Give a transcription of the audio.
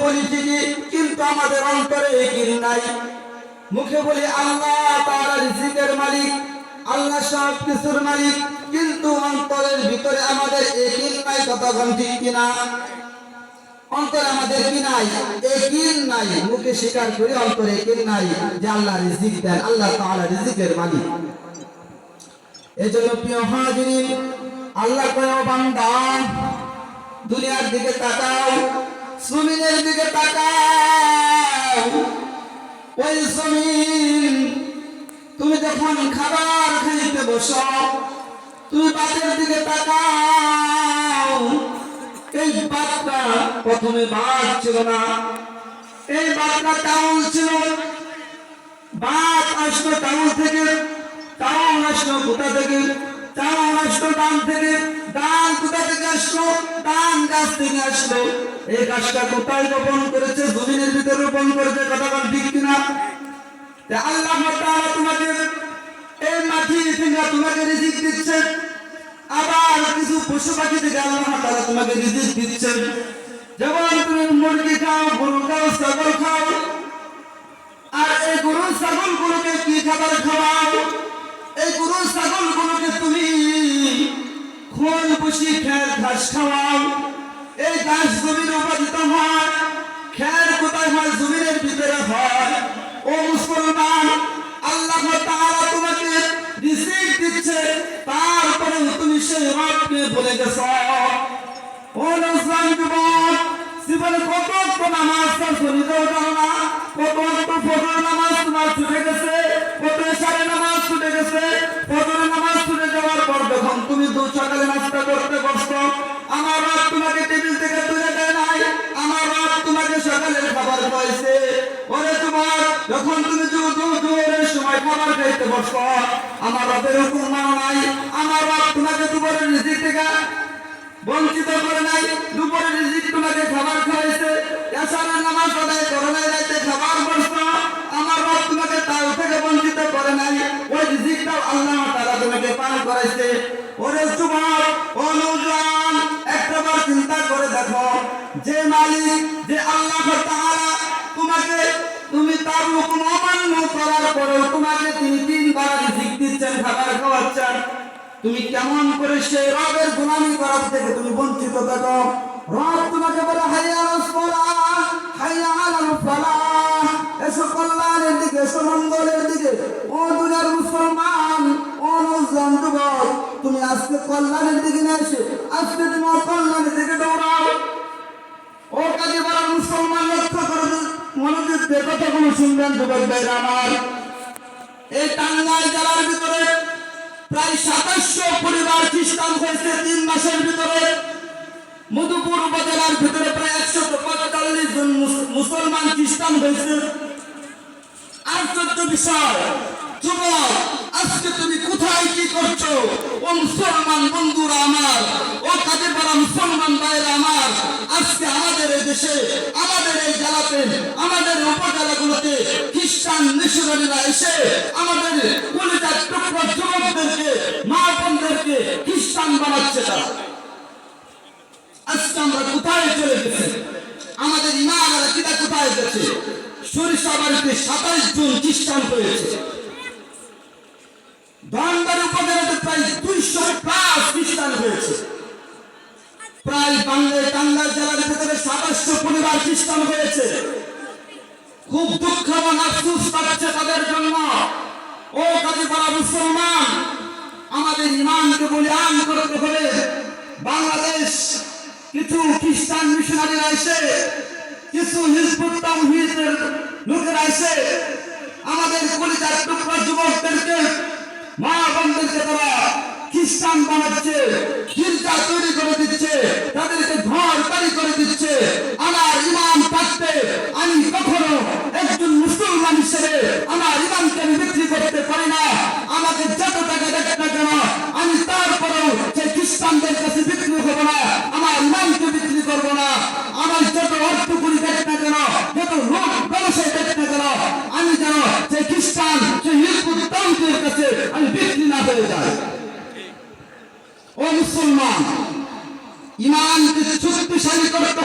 বলি ঠিকই, কিন্তু আমাদের অন্তরে ইয়াকিন নাই। মুখে বলি আল্লাহ তাআলা রিজিকের মালিক, আল্লাহ সব কিছুর মালিক, কিন্তু অন্তরের ভিতরে আমাদের ইয়াকিন নাই। কতক্ষণ ঠিক কিনা? অন্তরে আমাদের কি নাই? ইয়াকিন নাই। মুখে স্বীকার করি, অন্তরে ইয়াকিন নাই যে আল্লাহ রিজিক দেন, আল্লাহ তাআলা রিজিকের মালিক। এজন্য প্রিয় হাজিরিন, আল্লাহ কয় বান্দা দুনিয়ার দিকে তাকাও, জমিনের দিকে তাকাও। ওই জমিন তুমি যখন খাবার খাইতে বসো, তুমি বাতের দিকে তাকাও। এই বাতটা প্রথমে ভাত ছিল না, এই বাতটা চাউল ছিল। ভাত আসলো চাউল থেকে, চাউল আসলো কোথা থেকে? চাউল আসলো ধান থেকে। ধান কোথা থেকে আসলো? ধান গাছ থেকে আসলো। এই গাছটা কোথায় রোপণ করেছে? জমিনের ভিতরে রোপণ করেছে। কতক্ষণ ঠিক কিনা? আল্লাহ তাআলা তোমাকে এই মাটি থেকে তোমাকে রিজিক দিচ্ছে। আবার কিছু পশু পাখি থেকে আল্লাহ তাআলা তোমাকে রিজিক দিচ্ছেন। যেমন তুমি মুরগি খাও, গরু খাও, ছাগল খাও। আর এই গরু ছাগল গুলোকে কি খাবার খাওয়াও? এই গরু ছাগল গুলোকে তুমি খোল বসি খের ঘাস খাওয়াও। এই ঘাস জমির উৎপাদিত হয়। খের কোথায় হয়? জমিনের ভিতরে হয়। ও মুসলমান, আল্লাহ তাআলা তোমাকে রিজিক দিচ্ছে, তারপরে তুমি সেই রবকে ভুলে গেছো। ও নওজোয়ান যুবক, জীবনে কত নামাজ পড়িতেও জানো না, কত ফজর নামাজ তোমার ছুটে গেছে, কত ইশারের নামাজ ছুটে গেছে। ফজরের নামাজ ছুটে যাওয়ার পর যখন তুমি সকালে নাস্তা করতে বসছো, আমার রব তোমাকে টেবিল থেকে তুলে দেয় নাই, আমার রব তোমাকে সকালের খাবার খাওয়াইছে। ওরে তোমার যখন তুমি দুপুরের সময় খাবার খাইতে বসছো, আমার রবের হুকুম মানো নাই, আমার রব তোমাকে দুপুরের রিজিক থেকে বঞ্চিত করে নাই। দুপুরের রিজিক তোমাকে খাবার খাওয়াইছে। ইশারের নামাজ আদায় করে নাই, রাতে খাবার বসছো, আমার রব তোমাকে তাও থেকে বঞ্চিত করে নাই। ওই রিজিকটাও আল্লাহ তাআলা তোমাকে পান করাইছে। ওরে যুবক, ও নওজোয়ান, একবার চিন্তা করে দেখো, যে মালিক, যে আল্লাহ তাআলা তোমাকে, তুমি তার হুকুম অমান্য করার পরেও তোমাকে তিনি 3 বার রিজিক দিচ্ছেন, খাবার খাওয়াচ্ছেন, তুমি কেমন করে সেই রবের গোলামি করার থেকে তুমি বঞ্চিত থাকো? রব তোমাকে বলে হাইয়া আলাস সালাহ, হাইয়া আলাল ফালাহ, এসো কল্যাণের দিকে, এসো মঙ্গলের দিকে। ও দুনিয়ার মুসলমান, ও নওজোয়ান যুবক, তুমি আজকে কল্যাণের দিকে না এসে আজকে তুমি অকল্যাণের দিকে দৌড়াও। ও কাজে বড় মুসলমান, লক্ষ্য করে মনোযোগ দিয়ে কথাগুলো শুনবেন যুবক ভাইরা আমার। এই টাঙ্গাইল জেলার ভিতরে প্রায় 2700 পরিবার খ্রিস্টান হয়েছে 3 মাসের ভিতরে। মধুপুর উপজেলার ভিতরে প্রায় 145 জন মুসলমান খ্রিস্টান হয়েছে। আশ্চর্য বিষয়, যুবক, আজকে তুমি কোথায় কি করছো? ও মুসলমান বন্ধুরা আমার, ও কাজে বড় মুসলমান ভাইরা আমার, আজকে আমাদের এই দেশে, আমাদের এই জেলাতে, আমাদের উপজেলাগুলোতে খ্রিস্টান মিশনারিরা এসে আমাদের কলিজার টুকরা যুবকদেরকে, মা বোনদেরকে খ্রিস্টান বানাচ্ছে। তারা আজকে আমরা কোথায় চলে গেছি? আমাদের ইমামরা কিটা কোথায় গেছে? সরিষাবাড়িতে 27 জন খ্রিস্টান হয়েছে। ধনবাড়ি উপজেলাতে প্রায় 200+ খ্রিস্টান হয়েছে। প্রায় টাঙ্গাইল জেলার ভিতরে 2700 পরিবার খ্রিস্টান হয়েছে। খুব দুঃখ এবং আফসোস পাচ্ছে তাদের জন্য। ও কাজী বড় মুসলমান, আমাদের ইমানকে বলিয়ান করতে হলে বাংলাদেশ কিছু খ্রিস্টান মিশনারিরা এসে, কিছু হিজবুত তাওহীদের লোকেরা এসে আমাদের কলিজার টুকরা যুবকদেরকে, মা বোনদেরকে তারা খ্রিস্টান বানাচ্ছে, গির্জা তৈরি করে দিচ্ছে, তাদেরকে ঘর বাড়ি করে দিচ্ছে। আমার ইমান থাকতে আমি কখনো একজন মুসলমান হিসেবে আমার ইমানকে আমি বিক্রি করতে পারি না। আমাকে যত টাকা দেখ না কেন, আমি তারপরেও সেই খ্রিস্টানদের কাছে বিক্রি হব না, আমার ইমানকে বিক্রি করবো না। আমার যত অর্থ করি দেখ না কেন, যত লোক ব্যবসায় দেখ না কেন, আমি যেন সেই খ্রিস্টান, সেই হিজবুত তাওহীদের কাছে আমি বিক্রি না হয়ে যাই। ও মুসলমান, ইমানকে শক্তিশালী করতে